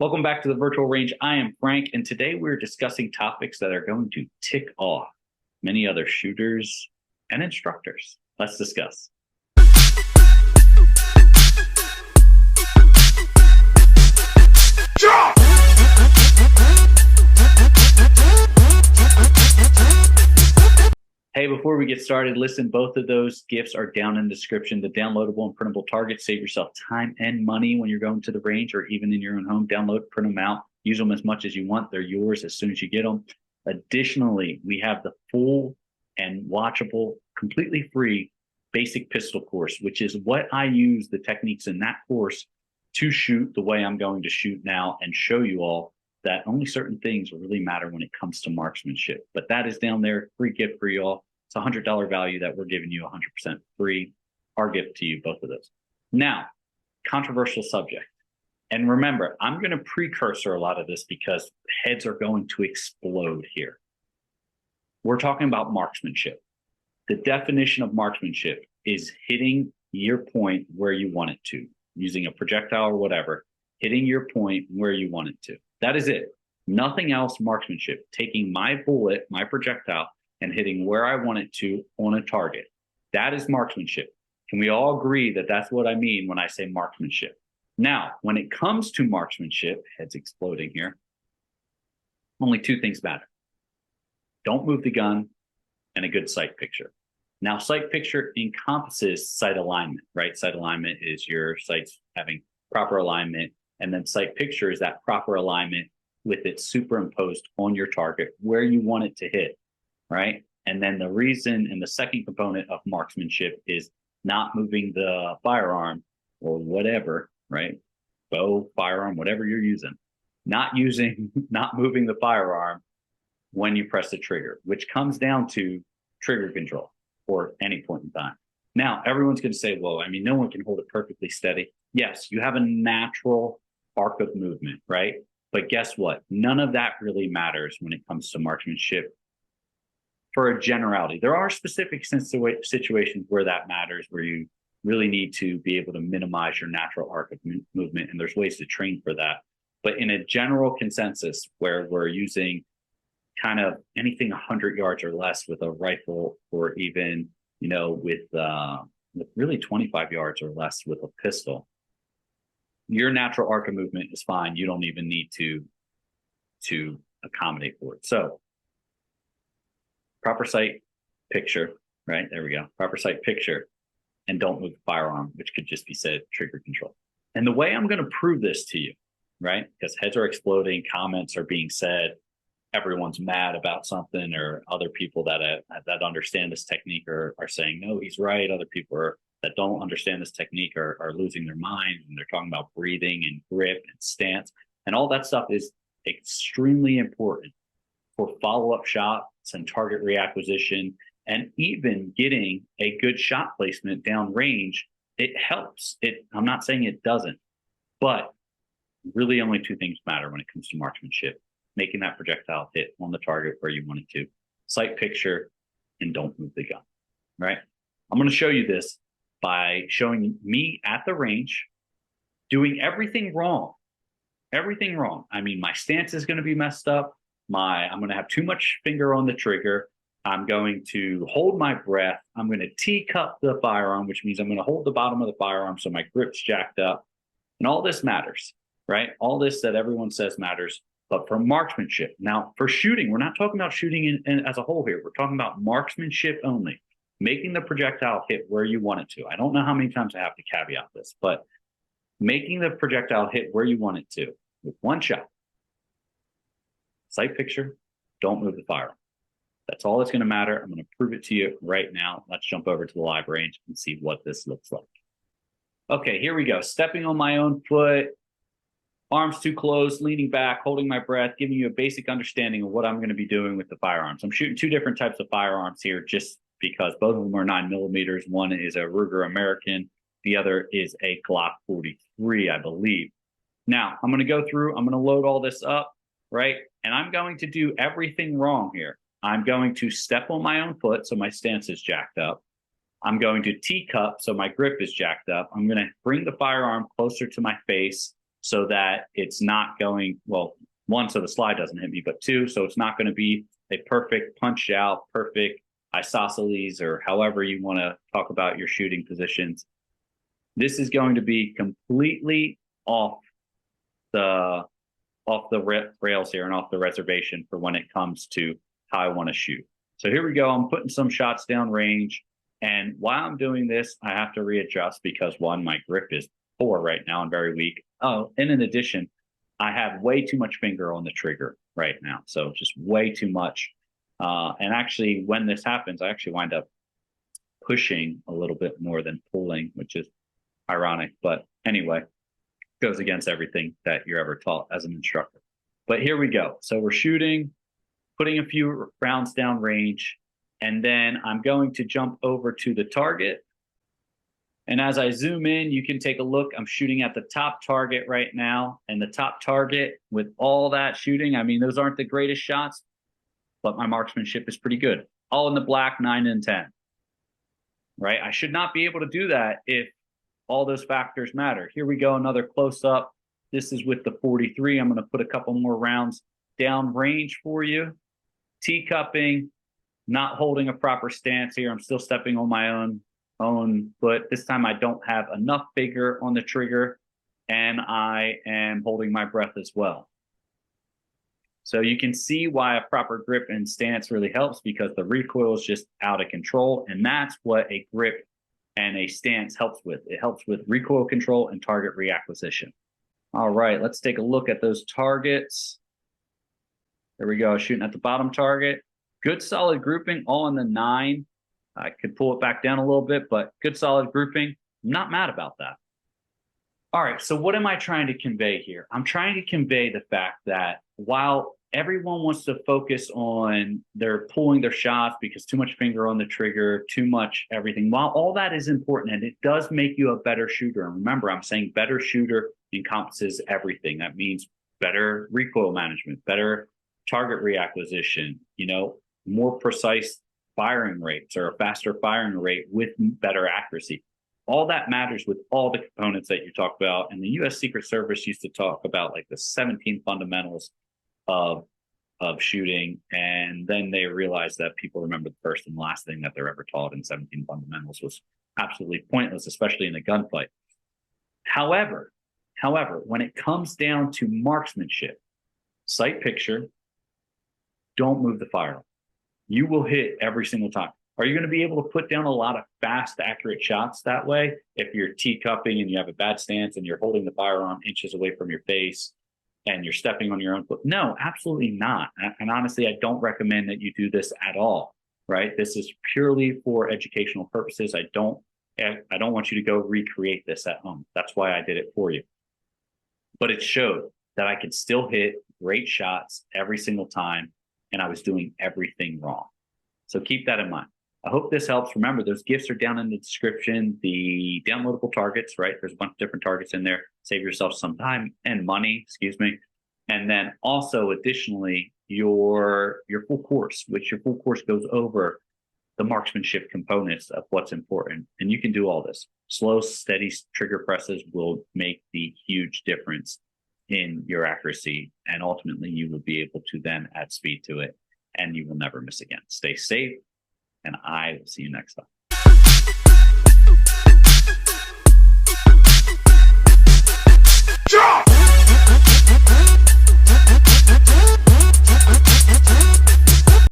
Welcome back to the virtual range. I am Frank, and today we're discussing topics that are going to tick off many other shooters and instructors. Let's discuss. Hey, before we get started, listen, both of those gifts are down in the description. The downloadable and printable targets save yourself time and money when you're going to the range or even in your own home. Download, print them out, use them as much as you want. They're yours as soon as you get them. Additionally, we have the full and watchable, completely free Basic Pistol Course, which is what I use the techniques in that course to shoot the way I'm going to shoot now and show you all that only certain things really matter when it comes to marksmanship. But that is down there, free gift for you all. It's a $100 value that we're giving you 100% free. Our gift to you, both of those. Now, controversial subject. And remember, I'm going to precursor a lot of this because heads are going to explode here. We're talking about marksmanship. The definition of marksmanship is hitting your point where you want it to, using a projectile or whatever, hitting your point where you want it to. That is it. Nothing else marksmanship. Taking my bullet, my projectile, and hitting where I want it to on a target. That is marksmanship. Can we all agree that that's what I mean when I say marksmanship? Now, when it comes to marksmanship, heads exploding here, only two things matter. Don't move the gun and a good sight picture. Now, sight picture encompasses sight alignment, right? Sight alignment is your sights having proper alignment, and then sight picture is that proper alignment with it superimposed on your target where you want it to hit. Right? And then the reason and the second component of marksmanship is not moving the firearm or whatever, right? Bow, firearm, whatever you're using, not moving the firearm when you press the trigger, which comes down to trigger control or any point in time. Now, everyone's going to say, well, I mean, no one can hold it perfectly steady. Yes, you have a natural arc of movement, right? But guess what? None of that really matters when it comes to marksmanship. For a generality, there are specific situations where that matters, where you really need to be able to minimize your natural arc of movement, and there's ways to train for that. But in a general consensus where we're using kind of anything 100 yards or less with a rifle, or even, with really 25 yards or less with a pistol, your natural arc of movement is fine. You don't even need to accommodate for it. So proper sight picture, right? There we go. Proper sight picture, and don't move the firearm, which could just be said trigger control. And the way I'm going to prove this to you, right? Because heads are exploding, comments are being said, everyone's mad about something, or other people that understand this technique are saying, no, he's right. Other people that don't understand this technique are losing their mind, and they're talking about breathing and grip and stance. And all that stuff is extremely important for follow-up shots and target reacquisition, and even getting a good shot placement downrange. It helps. I'm not saying it doesn't, but really only two things matter when it comes to marksmanship: making that projectile hit on the target where you want it to, sight picture, and don't move the gun, right? I'm going to show you this by showing me at the range doing everything wrong. Everything wrong. I mean, my stance is going to be messed up. I'm going to have too much finger on the trigger. I'm going to hold my breath. I'm going to T-cup the firearm, which means I'm going to hold the bottom of the firearm so my grip's jacked up. And all this matters, right? All this that everyone says matters, but for marksmanship. Now, for shooting, we're not talking about shooting as a whole here. We're talking about marksmanship only, making the projectile hit where you want it to. I don't know how many times I have to caveat this, but making the projectile hit where you want it to with one shot. Sight picture, don't move the firearm. That's all that's going to matter. I'm going to prove it to you right now. Let's jump over to the live range and see what this looks like. Okay, here we go. Stepping on my own foot, arms too close, leaning back, holding my breath, giving you a basic understanding of what I'm going to be doing with the firearms. I'm shooting two different types of firearms here just because both of them are 9mm. One is a Ruger American. The other is a Glock 43, I believe. Now, I'm going to go through, I'm going to load all this up, right? And I'm going to do everything wrong here. I'm going to step on my own foot, so my stance is jacked up. I'm going to T-cup, so my grip is jacked up. I'm going to bring the firearm closer to my face, so that it's not going, well, one, so the slide doesn't hit me, but two, so it's not going to be a perfect punch out, perfect isosceles, or however you want to talk about your shooting positions. This is going to be completely off the rails here and off the reservation for when it comes to how I want to shoot. So here we go. I'm putting some shots down range. And while I'm doing this, I have to readjust because one, my grip is poor right now and very weak. Oh, and in addition, I have way too much finger on the trigger right now. So just way too much. And actually, when this happens, I actually wind up pushing a little bit more than pulling, which is ironic. But anyway, goes against everything that you're ever taught as an instructor. But here we go. So we're shooting, putting a few rounds down range, and then I'm going to jump over to the target. And as I zoom in, you can take a look. I'm shooting at the top target right now. And the top target, with all that shooting, I mean, those aren't the greatest shots, but my marksmanship is pretty good. All in the black, 9 and 10. Right? I should not be able to do that if all those factors matter. Here we go, another close up. This is with the 43. I'm going to put a couple more rounds down range for you. Teacupping, not holding a proper stance here. I'm still stepping on my own foot. This time I don't have enough finger on the trigger, and I am holding my breath as well. So you can see why a proper grip and stance really helps, because the recoil is just out of control, and that's what a grip and a stance helps with. It helps with recoil control and target reacquisition. All right, let's take a look at those targets. There we go, shooting at the bottom target. Good solid grouping, all in the 9. I could pull it back down a little bit, but good solid grouping. I'm not mad about that. All right, so what am I trying to convey here? I'm trying to convey the fact that while everyone wants to focus on their pulling their shots because too much finger on the trigger, too much everything, while all that is important and it does make you a better shooter, and remember, I'm saying better shooter encompasses everything. That means better recoil management, better target reacquisition, you know, more precise firing rates or a faster firing rate with better accuracy. All that matters with all the components that you talk about. And the U.S. Secret Service used to talk about like the 17 fundamentals of shooting. And then they realized that people remember the first and last thing that they're ever taught in 17 fundamentals was absolutely pointless, especially in a gunfight. However, when it comes down to marksmanship, sight picture, don't move the firearm. You will hit every single time. Are you going to be able to put down a lot of fast, accurate shots that way if you're teacupping and you have a bad stance and you're holding the firearm inches away from your face and you're stepping on your own foot? No, absolutely not. And honestly, I don't recommend that you do this at all, right? This is purely for educational purposes. I don't want you to go recreate this at home. That's why I did it for you. But it showed that I could still hit great shots every single time, and I was doing everything wrong. So keep that in mind. I hope this helps. Remember, those gifts are down in the description. The downloadable targets, right? There's a bunch of different targets in there. Save yourself some time and money, excuse me. And then also, additionally, your full course, which your full course goes over the marksmanship components of what's important. And you can do all this. Slow, steady trigger presses will make the huge difference in your accuracy. And ultimately, you will be able to then add speed to it, and you will never miss again. Stay safe, and I will see you next time.